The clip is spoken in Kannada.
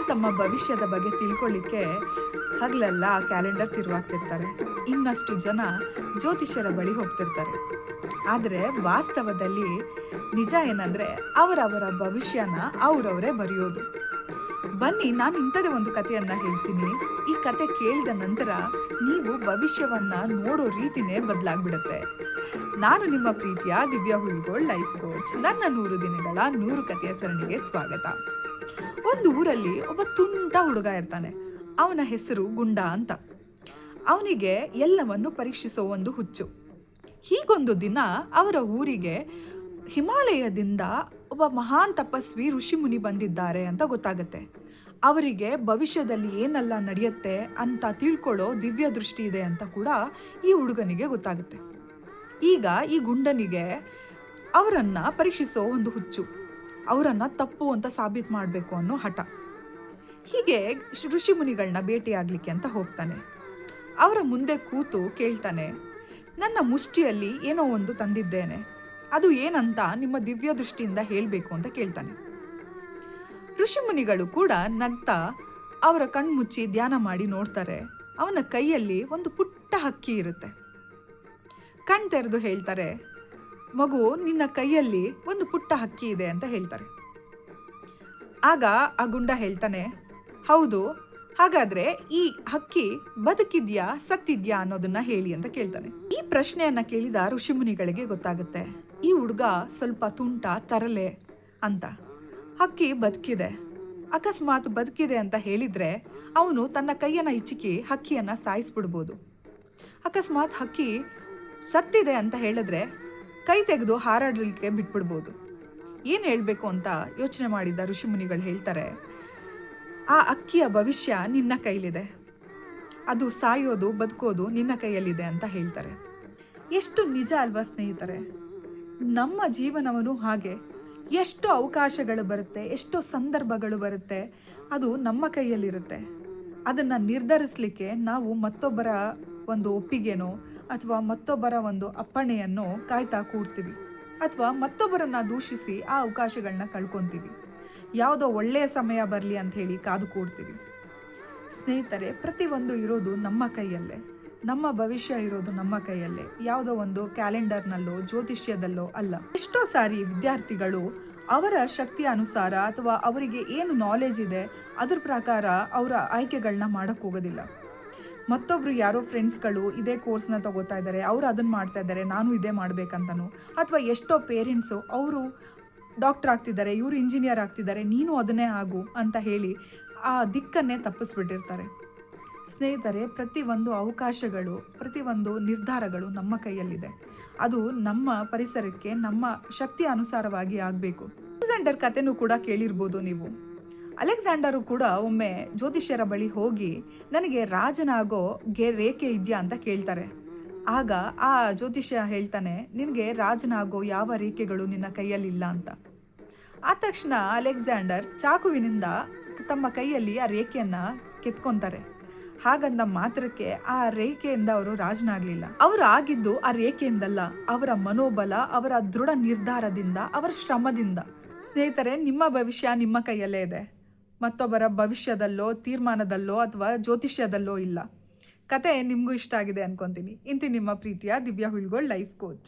ತಮ್ಮ ಭವಿಷ್ಯದ ಬಗ್ಗೆ ತಿಳ್ಕೊಳ್ಳಿಕ್ಕೆ ಹಗಲೆಲ್ಲ ಕ್ಯಾಲೆಂಡರ್ ತಿರುವಾಗ್ತಿರ್ತಾರೆ. ಇನ್ನಷ್ಟು ಜನ ಜ್ಯೋತಿಷ್ಯರ ಬಳಿ ಹೋಗ್ತಿರ್ತಾರೆ. ಆದರೆ ವಾಸ್ತವದಲ್ಲಿ ನಿಜ ಏನಂದರೆ ಅವರವರ ಭವಿಷ್ಯನ ಅವರವರೇ ಬರೆಯೋದು. ಬನ್ನಿ, ನಾನು ಇಂಥದೇ ಒಂದು ಕಥೆಯನ್ನು ಹೇಳ್ತೀನಿ. ಈ ಕತೆ ಕೇಳಿದ ನಂತರ ನೀವು ಭವಿಷ್ಯವನ್ನು ನೋಡೋ ರೀತಿನೇ ಬದಲಾಗ್ಬಿಡುತ್ತೆ. ನಾನು ನಿಮ್ಮ ಪ್ರೀತಿಯ ದಿವ್ಯಾ ಹುಲ್ಗೋಳ್ ಲೈಫ್ ಕೋಚ್. ನನ್ನ 100 ದಿನಗಳ 100 ಕಥೆಯ ಸರಣಿಗೆ ಸ್ವಾಗತ. ಒಂದು ಊರಲ್ಲಿ ಒಬ್ಬ ತುಂಟ ಹುಡುಗ ಇರ್ತಾನೆ. ಅವನ ಹೆಸರು ಗುಂಡ ಅಂತ. ಅವನಿಗೆ ಎಲ್ಲವನ್ನು ಪರೀಕ್ಷಿಸೋ ಒಂದು ಹುಚ್ಚು. ಹೀಗೊಂದು ದಿನ ಅವರ ಊರಿಗೆ ಹಿಮಾಲಯದಿಂದ ಒಬ್ಬ ಮಹಾನ್ ತಪಸ್ವಿ ಋಷಿಮುನಿ ಬಂದಿದ್ದಾರೆ ಅಂತ ಗೊತ್ತಾಗುತ್ತೆ. ಅವರಿಗೆ ಭವಿಷ್ಯದಲ್ಲಿ ಏನೆಲ್ಲ ನಡೆಯುತ್ತೆ ಅಂತ ತಿಳ್ಕೊಳ್ಳೋ ದಿವ್ಯ ದೃಷ್ಟಿ ಇದೆ ಅಂತ ಕೂಡ ಈ ಹುಡುಗನಿಗೆ ಗೊತ್ತಾಗುತ್ತೆ. ಈಗ ಈ ಗುಂಡನಿಗೆ ಅವರನ್ನು ಪರೀಕ್ಷಿಸೋ ಒಂದು ಹುಚ್ಚು. ಅವರನ್ನು ತಪ್ಪು ಅಂತ ಸಾಬೀತು ಮಾಡಬೇಕು ಅನ್ನೋ ಹಠ. ಹೀಗೆ ಋಷಿಮುನಿಗಳನ್ನ ಭೇಟಿಯಾಗಲಿಕ್ಕೆ ಅಂತ ಹೋಗ್ತಾನೆ. ಅವರ ಮುಂದೆ ಕೂತು ಕೇಳ್ತಾನೆ, ನನ್ನ ಮುಷ್ಟಿಯಲ್ಲಿ ಏನೋ ಒಂದು ತಂದಿದ್ದೇನೆ, ಅದು ಏನಂತ ನಿಮ್ಮ ದಿವ್ಯ ದೃಷ್ಟಿಯಿಂದ ಹೇಳಬೇಕು ಅಂತ ಕೇಳ್ತಾನೆ. ಋಷಿಮುನಿಗಳು ಕೂಡ ನಗ್ತಾ ಅವರ ಕಣ್ಮುಚ್ಚಿ ಧ್ಯಾನ ಮಾಡಿ ನೋಡ್ತಾರೆ. ಅವನ ಕೈಯಲ್ಲಿ ಒಂದು ಪುಟ್ಟ ಹಕ್ಕಿ ಇರುತ್ತೆ. ಕಣ್ ತೆರೆದು ಹೇಳ್ತಾರೆ, ಮಗು, ನಿನ್ನ ಕೈಯಲ್ಲಿ ಒಂದು ಪುಟ್ಟ ಹಕ್ಕಿ ಇದೆ ಅಂತ ಹೇಳ್ತಾರೆ. ಆಗ ಆ ಗುಂಡ ಹೇಳ್ತಾನೆ, ಹೌದು, ಹಾಗಾದ್ರೆ ಈ ಹಕ್ಕಿ ಬದುಕಿದ್ಯಾ ಸತ್ತಿದ್ಯಾ ಅನ್ನೋದನ್ನ ಹೇಳಿ ಅಂತ ಕೇಳ್ತಾನೆ. ಈ ಪ್ರಶ್ನೆಯನ್ನ ಕೇಳಿದ ಋಷಿಮುನಿಗಳಿಗೆ ಗೊತ್ತಾಗುತ್ತೆ, ಈ ಹುಡುಗ ಸ್ವಲ್ಪ ತುಂಟ, ತರಲೆ ಅಂತ. ಹಕ್ಕಿ ಬದುಕಿದೆ. ಅಕಸ್ಮಾತ್ ಬದುಕಿದೆ ಅಂತ ಹೇಳಿದ್ರೆ ಅವನು ತನ್ನ ಕೈಯನ್ನು ಹಿಚ್ಚುಕಿ ಹಕ್ಕಿಯನ್ನ ಸಾಯಿಸ್ಬಿಡ್ಬೋದು. ಅಕಸ್ಮಾತ್ ಹಕ್ಕಿ ಸತ್ತಿದೆ ಅಂತ ಹೇಳಿದ್ರೆ ಕೈ ತೆಗೆದು ಹಾರಾಡಲಿಕ್ಕೆ ಬಿಟ್ಬಿಡ್ಬೋದು. ಏನು ಹೇಳಬೇಕು ಅಂತ ಯೋಚನೆ ಮಾಡಿದ ಋಷಿಮುನಿಗಳು ಹೇಳ್ತಾರೆ, ಆ ಹಕ್ಕಿಯ ಭವಿಷ್ಯ ನಿನ್ನ ಕೈಲಿದೆ, ಅದು ಸಾಯೋದು ಬದುಕೋದು ನಿನ್ನ ಕೈಯಲ್ಲಿದೆ ಅಂತ ಹೇಳ್ತಾರೆ. ಎಷ್ಟು ನಿಜ ಅಲ್ವಾ ಸ್ನೇಹಿತರೆ? ನಮ್ಮ ಜೀವನವನ್ನು ಹಾಗೆ ಎಷ್ಟು ಅವಕಾಶಗಳು ಬರುತ್ತೆ, ಎಷ್ಟೋ ಸಂದರ್ಭಗಳು ಬರುತ್ತೆ, ಅದು ನಮ್ಮ ಕೈಯಲ್ಲಿರುತ್ತೆ. ಅದನ್ನು ನಿರ್ಧರಿಸಲಿಕ್ಕೆ ನಾವು ಮತ್ತೊಬ್ಬರ ಒಂದು ಒಪ್ಪಿಗೆನೋ ಅಥವಾ ಮತ್ತೊಬ್ಬರ ಒಂದು ಅಪ್ಪಣೆಯನ್ನು ಕಾಯ್ತಾ ಕೂಡ್ತೀವಿ, ಅಥವಾ ಮತ್ತೊಬ್ಬರನ್ನು ದೂಷಿಸಿ ಆ ಅವಕಾಶಗಳನ್ನ ಕಳ್ಕೊತೀವಿ. ಯಾವುದೋ ಒಳ್ಳೆಯ ಸಮಯ ಬರಲಿ ಅಂತ ಹೇಳಿ ಕಾದು ಕೂಡ್ತೀವಿ. ಸ್ನೇಹಿತರೆ, ಪ್ರತಿಯೊಂದು ಇರೋದು ನಮ್ಮ ಕೈಯಲ್ಲೇ. ನಮ್ಮ ಭವಿಷ್ಯ ಇರೋದು ನಮ್ಮ ಕೈಯಲ್ಲೇ, ಯಾವುದೋ ಒಂದು ಕ್ಯಾಲೆಂಡರ್ನಲ್ಲೋ ಜ್ಯೋತಿಷ್ಯದಲ್ಲೋ ಅಲ್ಲ. ಎಷ್ಟೋ ಸಾರಿ ವಿದ್ಯಾರ್ಥಿಗಳು ಅವರ ಶಕ್ತಿಯ ಅನುಸಾರ ಅಥವಾ ಅವರಿಗೆ ಏನು ನಾಲೆಜ್ ಇದೆ ಅದ್ರ ಪ್ರಕಾರ ಅವರ ಆಯ್ಕೆಗಳನ್ನ ಮಾಡೋಕ್ಕೆ ಹೋಗೋದಿಲ್ಲ. ಮತ್ತೊಬ್ಬರು ಯಾರೋ ಫ್ರೆಂಡ್ಸ್ಗಳು ಇದೇ ಕೋರ್ಸ್ನ ತಗೋತಾ ಇದ್ದಾರೆ, ಅವರು ಅದನ್ನು ಮಾಡ್ತಾ ಇದ್ದಾರೆ, ನಾನು ಇದೇ ಮಾಡಬೇಕಂತನೋ, ಅಥವಾ ಎಷ್ಟೋ ಪೇರೆಂಟ್ಸು ಅವರು ಡಾಕ್ಟರ್ ಆಗ್ತಿದ್ದಾರೆ, ಇವರು ಇಂಜಿನಿಯರ್ ಆಗ್ತಿದ್ದಾರೆ, ನೀನು ಅದನ್ನೇ ಆಗು ಅಂತ ಹೇಳಿ ಆ ದಿಕ್ಕನ್ನೇ ತಪ್ಪಿಸ್ಬಿಟ್ಟಿರ್ತಾರೆ. ಸ್ನೇಹಿತರೆ, ಪ್ರತಿಯೊಂದು ಅವಕಾಶಗಳು, ಪ್ರತಿಯೊಂದು ನಿರ್ಧಾರಗಳು ನಮ್ಮ ಕೈಯಲ್ಲಿದೆ. ಅದು ನಮ್ಮ ಪರಿಸರಕ್ಕೆ ನಮ್ಮ ಶಕ್ತಿಯ ಅನುಸಾರವಾಗಿ ಆಗಬೇಕು. ಅಲೆಕ್ಸಾಂಡರ್ ಕಥೆನೂ ಕೂಡ ಕೇಳಿರ್ಬೋದು ನೀವು. ಅಲೆಕ್ಸಾಂಡರು ಕೂಡ ಒಮ್ಮೆ ಜ್ಯೋತಿಷ್ಯರ ಬಳಿ ಹೋಗಿ ನನಗೆ ರಾಜನಾಗೋ ರೇಖೆ ಇದೆಯಾ ಅಂತ ಕೇಳ್ತಾರೆ. ಆಗ ಆ ಜ್ಯೋತಿಷ್ಯ ಹೇಳ್ತಾನೆ, ನಿನಗೆ ರಾಜನಾಗೋ ಯಾವ ರೇಖೆಗಳು ನಿನ್ನ ಕೈಯಲ್ಲಿಲ್ಲ ಅಂತ. ಆ ತಕ್ಷಣ ಅಲೆಕ್ಸಾಂಡರ್ ಚಾಕುವಿನಿಂದ ತಮ್ಮ ಕೈಯಲ್ಲಿ ಆ ರೇಖೆಯನ್ನು ಕೆತ್ಕೊತಾರೆ. ಹಾಗಂದ ಮಾತ್ರಕ್ಕೆ ಆ ರೇಖೆಯಿಂದ ಅವರು ರಾಜನಾಗಲಿಲ್ಲ. ಅವರು ಆಗಿದ್ದು ಆ ರೇಖೆಯಿಂದಲ್ಲ, ಅವರ ಮನೋಬಲ, ಅವರ ದೃಢ ನಿರ್ಧಾರದಿಂದ, ಅವರ ಶ್ರಮದಿಂದ. ಸ್ನೇಹಿತರೆ, ನಿಮ್ಮ ಭವಿಷ್ಯ ನಿಮ್ಮ ಕೈಯಲ್ಲೇ ಇದೆ. ಮತ್ತೊಬ್ಬರ ಭವಿಷ್ಯದಲ್ಲೋ ತೀರ್ಮಾನದಲ್ಲೋ ಅಥವಾ ಜ್ಯೋತಿಷ್ಯದಲ್ಲೋ ಇಲ್ಲ. ಕತೆ ನಿಮಗೂ ಇಷ್ಟ ಆಗಿದೆ ಅನ್ಕೊತೀನಿ. ಇಂತಿ ನಿಮ್ಮ ಪ್ರೀತಿಯ ದಿವ್ಯಾ ಹುಲ್ಗೋಳ್ ಲೈಫ್ ಕೋಚ್.